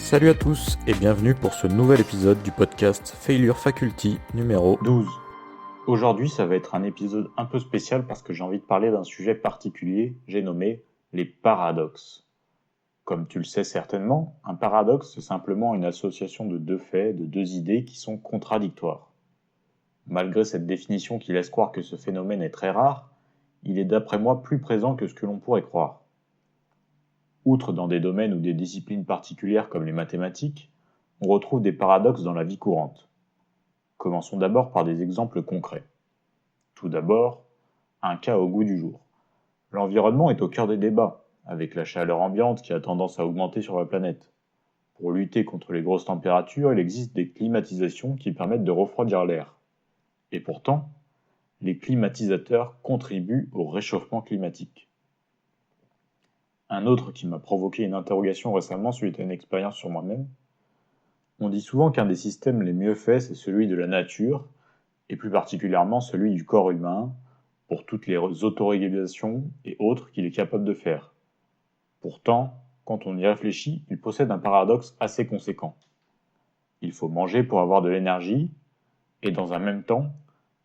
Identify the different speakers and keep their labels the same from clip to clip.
Speaker 1: Salut à tous et bienvenue pour ce nouvel épisode du podcast Failure Faculty numéro
Speaker 2: 12. Aujourd'hui, ça va être un épisode un peu spécial parce que j'ai envie de parler d'un sujet particulier, j'ai nommé les paradoxes. Comme tu le sais certainement, un paradoxe, c'est simplement une association de deux faits, de deux idées qui sont contradictoires. Malgré cette définition qui laisse croire que ce phénomène est très rare, il est d'après moi plus présent que ce que l'on pourrait croire. Outre dans des domaines ou des disciplines particulières comme les mathématiques, on retrouve des paradoxes dans la vie courante. Commençons d'abord par des exemples concrets. Tout d'abord, un cas au goût du jour. L'environnement est au cœur des débats, avec la chaleur ambiante qui a tendance à augmenter sur la planète. Pour lutter contre les grosses températures, il existe des climatisations qui permettent de refroidir l'air. Et pourtant, les climatisateurs contribuent au réchauffement climatique. Un autre qui m'a provoqué une interrogation récemment suite à une expérience sur moi-même. On dit souvent qu'un des systèmes les mieux faits, c'est celui de la nature, et plus particulièrement celui du corps humain, pour toutes les autorégulations et autres qu'il est capable de faire. Pourtant, quand on y réfléchit, il possède un paradoxe assez conséquent. Il faut manger pour avoir de l'énergie, et dans un même temps,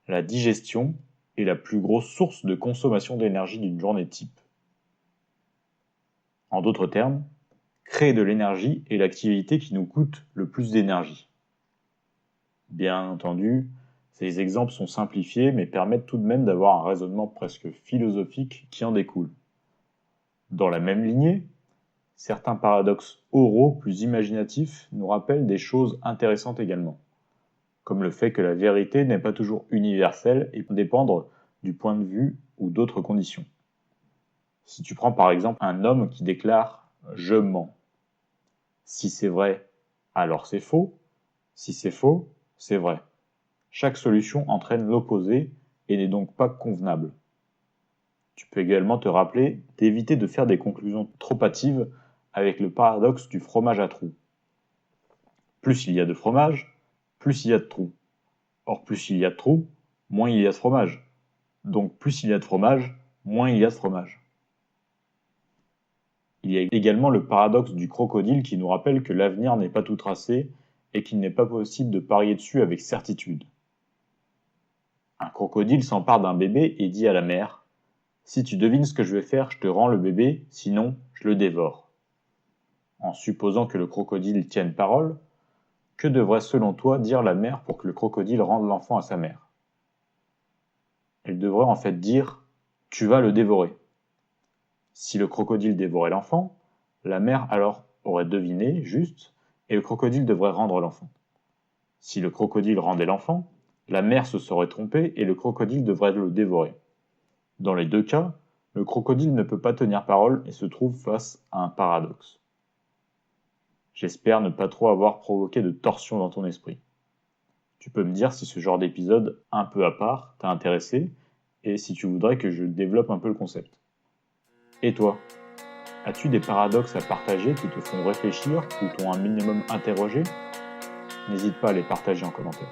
Speaker 2: la digestion est la plus grosse source de consommation d'énergie d'une journée type. En d'autres termes, créer de l'énergie est l'activité qui nous coûte le plus d'énergie. Bien entendu, ces exemples sont simplifiés mais permettent tout de même d'avoir un raisonnement presque philosophique qui en découle. Dans la même lignée, certains paradoxes oraux plus imaginatifs nous rappellent des choses intéressantes également, comme le fait que la vérité n'est pas toujours universelle et peut dépendre du point de vue ou d'autres conditions. Si tu prends par exemple un homme qui déclare « je mens », si c'est vrai, alors c'est faux, si c'est faux, c'est vrai. Chaque solution entraîne l'opposé et n'est donc pas convenable. Tu peux également te rappeler d'éviter de faire des conclusions trop hâtives avec le paradoxe du fromage à trous. Plus il y a de fromage, plus il y a de trous. Or plus il y a de trous, moins il y a de fromage. Donc plus il y a de fromage, moins il y a de fromage. Il y a également le paradoxe du crocodile qui nous rappelle que l'avenir n'est pas tout tracé et qu'il n'est pas possible de parier dessus avec certitude. Un crocodile s'empare d'un bébé et dit à la mère « Si tu devines ce que je vais faire, je te rends le bébé, sinon je le dévore. » En supposant que le crocodile tienne parole, que devrait selon toi dire la mère pour que le crocodile rende l'enfant à sa mère ? Elle devrait en fait dire « Tu vas le dévorer ». Si le crocodile dévorait l'enfant, la mère alors aurait deviné juste et le crocodile devrait rendre l'enfant. Si le crocodile rendait l'enfant, la mère se serait trompée et le crocodile devrait le dévorer. Dans les deux cas, le crocodile ne peut pas tenir parole et se trouve face à un paradoxe. J'espère ne pas trop avoir provoqué de torsion dans ton esprit. Tu peux me dire si ce genre d'épisode, un peu à part, t'a intéressé et si tu voudrais que je développe un peu le concept. Et toi ? As-tu des paradoxes à partager qui te font réfléchir ou t'ont un minimum interrogé ? N'hésite pas à les partager en commentaire.